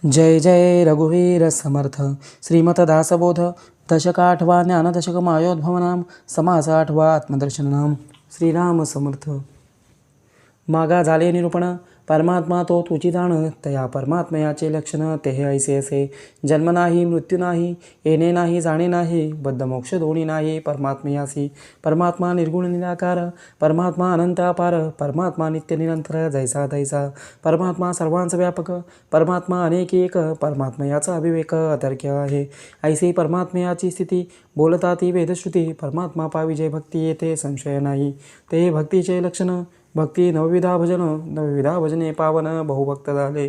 जय जय रघुवीर समर्थ श्रीमत दासबोध दशक आठवा ज्ञानदशक मायोद्भवनाम समास आठवा आत्मदर्शननाम श्रीराम समर्थ. मागा झाले निरूपण परमात्मा तो तुची जाण तया परमात्मयाचे लक्षण तेहे ऐसे असे. जन्म नाही मृत्यू नाही येणे नाही जाणे नाही बद्ध मोक्ष दोन्ही नाही परमात्मयासी. परमात्मा निर्गुण निराकार परमात्मा अनंत अपार परमात्मा नित्य निरंतर जैसा तैसा परमात्मा सर्वांचा व्यापक परमात्मा अनेक एक परमात्मयाचा अविवेक अतर्क्य आहे. ऐसी परमात्मयाची स्थिती बोलता ती वेदश्रुती परमात्मा पाविजे भक्ती येते संशय नाही. ते भक्तीचे लक्षण भक्ती नवविधा भजन नवविधा भजने पावन बहुभक्त झाले.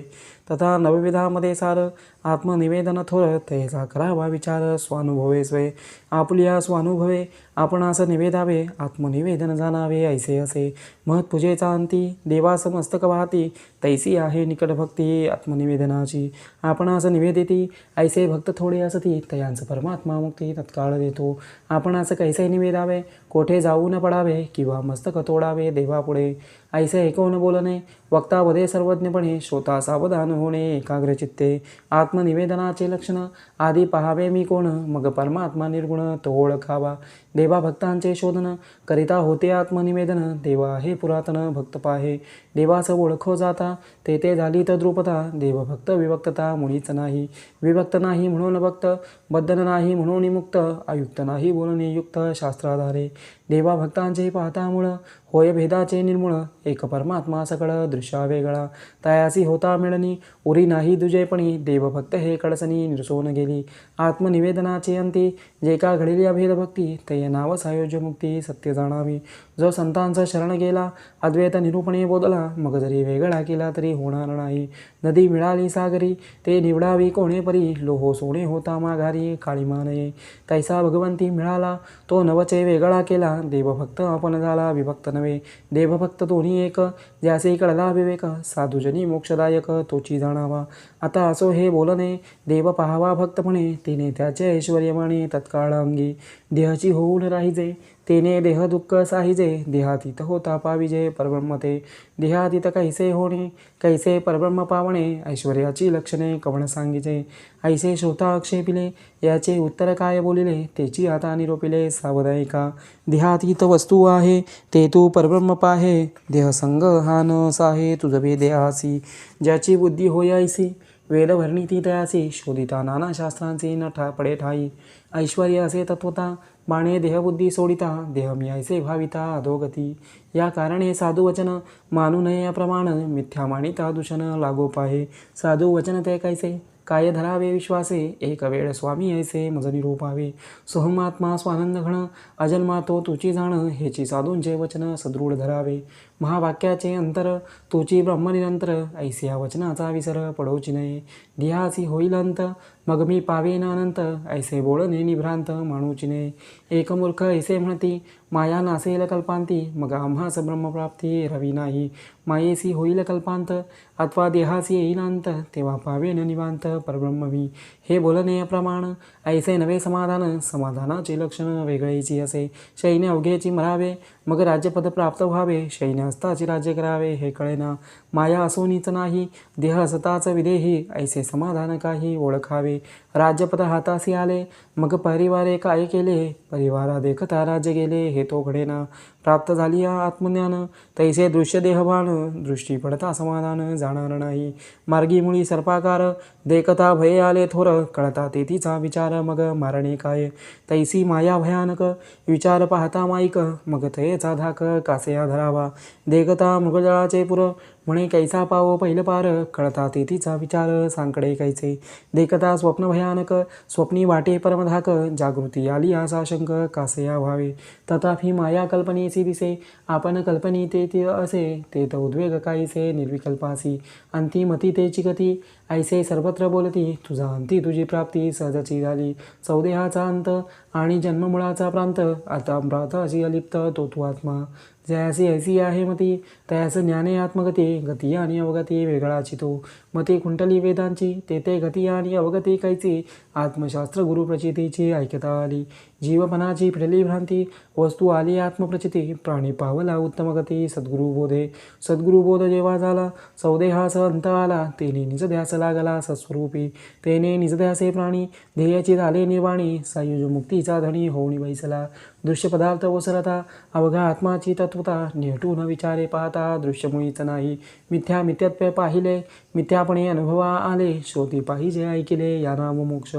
तथा नवविधामध्ये सार आत्मनिवेदन थोर तैसा करावा विचार स्वानुभवे स्वय आपुलिया स्वानुभवे आपणास निवेदावे आत्मनिवेदन जाणावे ऐसे असे. महत्पूजेचा अंती देवास मस्तक वाहती तैसी आहे निकट भक्ती आत्मनिवेदनाची. आपणास निवेदिती ऐसे भक्त थोडे असती तयांच परमात्मा मुक्ती तत्काळ देतो. आपणास कैसे निवेदावे कोठे जाऊ न पडावे किंवा मस्तक तोडावे देवापुढे ऐसे ऐकवून बोलणे वक्तावधे सर्वज्ञपणे श्रोता सावधान होणे एकाग्रचित्ते. आत्मनिवेदनाचे लक्षण आधी पहावे मी कोण मग परमात्मा निर्गुण तो ओळखावा. देवा भक्तांचे शोधन करिता होते आत्मनिवेदन देवा हे पुरातन भक्त पाहे देवास ओळखो जाता ते झाली तद्रुपता. देवभक्त विभक्तता मुळीच नाही विभक्त नाही म्हणून भक्त बद्धन नाही म्हणून मुक्त अयुक्त नाही बोलणे युक्त शास्त्राधारे. देवा भक्तांचे पाहता मूळ होय भेदाचे निर्मूळ एक परमात्मा सकळ दृश्या वेगळा तयासी होता मिळणी उरी नाही दुजेपणी देवभक्त हे कडसनी निरसोन गेली. आत्मनिवेदनाचे अंती जे का घडली अभेद भक्ती ते नाव सायोज्य मुक्ती सत्य जाणावी. जो संतांचा शरण गेला अद्वैत निरूपणे बोधला मग जरी वेगळा केला तरी होणार नाही. नदी मिळाली सागरी ते निवडावी कोणे परी लोहो सोने होता माघारी काळीमा नये. तैसा भगवंती मिळाला तो नवचे वेगळा केला देवभक्त आपण झाला विभक्त नव्हे. देवभक्त दोन्ही एक ज्यासे कळला विवेक साधुजनी मोक्षदायक तोची जाणावा. आता असो हे बोलणे देव पाहावा भक्तपणे तिने त्याचे ऐश्वर्य म्हणे तत्काळ अंगी. देहाची होऊन राहिजे तेने देह दुःख साहिजे देहातीत होता पाविजे परब्रह्म ते. देहातीत कैसे होणे कैसे परब्रह्म पावणे ऐश्वर्याची लक्षणे कवण सांगिजे. ऐसे श्रोता आक्षेपिले याचे उत्तर काय बोलिले तेची आता निरोपिले सावधायिका. देहातीत वस्तू आहे ते तू परब्रह्म पाहे देहसंग हा न साहे तुझवे देहासी. ज्याची बुद्धी होय ऐसी वेदभरणी ती तयासी शोधिता नाना शास्त्रांची न पडे ठाई. ऐश्वर्य असे तत्वता बाणे देहबुद्धी सोडिता देह मी ऐसे भाविता अधोगती. या कारणे साधू वचन मानू नये अप्रमाण मिथ्या मानिता दूषण लागो पाहे. साधू वचन ते कैसे काय धरावे विश्वासे एक वेळ स्वामी ऐसे मज निरूपावे. सोहमात्मा स्वानंद घण अजन्मा तो तुची जाण हेची साधूंचे वचन सदृढ धरावे. महावाक्याचे अंतर तुची ब्रह्मनिरंतर ऐसे या वचनाचा विसर पडोची नये. देहासी होईल अंत मग मी पावेन अनंत ऐसे बोलणे निभ्रांत मानूची नये. एक मूर्ख ऐसे म्हणती माया नासेल कल्पांती मग आम्हास ब्रह्मप्राप्ती रवी नाही. मायेसी होईल कल्पांत अथवा देहासी येईल अंत तेव्हा पावेन निवांत परब्रह्म मी. हे बोलणे अप्रमाण ऐसे नवे समाधान समाधानाचे लक्षण वेगळेची असे. शैन्य अवघेची मरावे मग राज्यपद प्राप्त व्हावे शैन्य असताची राज्य करावे हे कळेना. माया असोनीच नाही देह असताच विदेही ऐसे समाधान काही ओळखावे. राज्यपद हातासी आले मग परिवारे काय केले परिवारा देखता राज्य गेले हे तो घडेना. प्राप्त झाली आत्मज्ञान तैसे दृश्य देहभान दृष्टी पडता समाधान जाणार नाही. मार्गी मुळी सर्पाकार देखता भये आले थोर कळता तेथीचा विचार मग मारणे काय. तैसी माया भयानक विचार पाहता माईक मग तयेचा धाक कासे धरावा. देखता मृगजळाचे पुर म्हणे कैसा पाव पहिलं पार कळता तेथीचा विचार सांकडे कैसे. देखता स्वप्न भयानक स्वप्नी वाटे परमधाक जागृती आली आसाशंक कासे व्हावे. तथापि माया कल्पनेसी दिसे आपण कल्पनी ते असे ते तर उद्वेग काहीसे निर्विकल्पासी. अंतिमती तेची गती ऐसे सर्वत्र बोलती तुझा अंती तुझी प्राप्ती सहजची झाली. चौदेहाचा अंत आणि जन्ममुळाचा प्रांत आता अमृताशी अलिप्त तो तू आत्मा. जयासी ऐसी आहे मती तयास ज्ञाने आत्मगती गती आणि अवगती वेगळाची तो मती कुंटली वेदांची तेथे गती आणि अवगती कैची आत्मशास्त्र गुरु प्रचितीची ऐक्यता आली जीवपणाची फिरली भ्रांती वस्तू आली आत्मप्रचिती प्राणी पावला उत्तम गती सद्गुरु बोध जेव्हा झाला सौदेहास अंत आला तेने निज ध्यास लागला सस्वरूपी तेने निज ध्यासे प्राणी ध्येयाची झाले निर्वाणी सायुज मुक्तीचा धणी होऊन बैसला दृश्य पदार्थ ओसरता अवघा आत्माची तत्वता निहटून विचारे पाहता दृश्य मुळीच नाही मिथ्या मिथ्यात्व पाहिले मिथ्यापणे अनुभवा आले श्रोती पाहिजे ऐकिले या नाम मोक्ष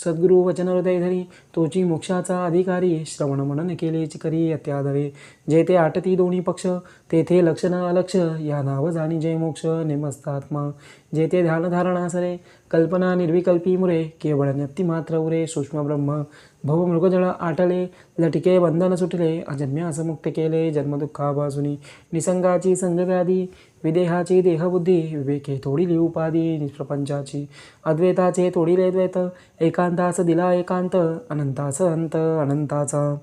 सद्गुरु वचन हृदय धरी तोची मोक्षाचा अधिकारी श्रवण मनन केले चिकरी अत्यादरे जेथे आटती दोन्ही पक्ष तेथे लक्षण अलक्ष या नाव जाणी जय मोक्ष नेमस्तात्मा जेथे ध्यान धारणा सरे कल्पना निर्विकल्पी मुरे केवळ नत्ती मात्र उरे सूक्ष्म ब्रह्म भव मृगजळ आटले लटिके बंधन सुटले अजन्म्यास मुक्त केले जन्मदुःखापासून निसंगाची संगव्याधी विदेहाची देहबुद्धी विवेके तोडिली उपाधी निष्प्रपंचाची अद्वैताचे तोडिले द्वैत एकांतास दिला एकांत अनंतास अंत अनंताचा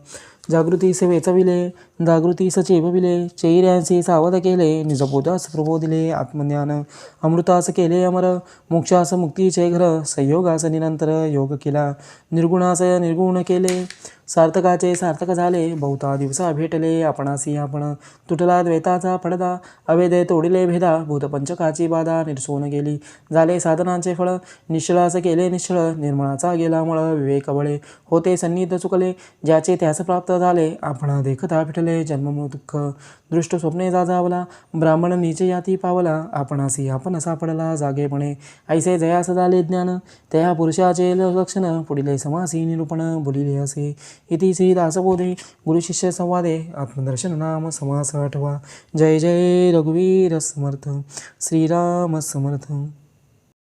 जागृती सेवेचविले जागृतीस चेवविले चैर्यांसी सावध केले निजबोधास प्रबोधिले आत्मज्ञान अमृतास केले अमर मोक्षास मुक्तीचे घर संयोगास निरंतर योग केला निर्गुणास निर्गुण केले सार्थकाचे सार्थक झाले बहुता दिवसा भेटले आपणासी आपण तुटला द्वैताचा पडदा अवेदे तोडिले भेदा भूतपंचकाची बाधा निरसोन गेली झाले साधनांचे फळ निश्चळास केले निश्चळ निर्मळाचा गेला मळ विवेक बळे होते सन्निध चुकले ज्याचे त्यास प्राप्त झाले आपण देखता फिटले जन्म दुःख दृष्ट स्वप्ने जाजावला ब्राह्मण नीच याती पावला आपणासी आपण सापडला जागेपणे ऐसे जयास झाले ज्ञान त्या पुरुषाचे लक्षण पुढील समासी निरूपण बोलिले असे इति श्री दासबोधे गुरुशिष्य संवादे आत्मदर्शन नाम समास आठवा जय जय रघुवीर समर्थ श्रीराम समर्थ।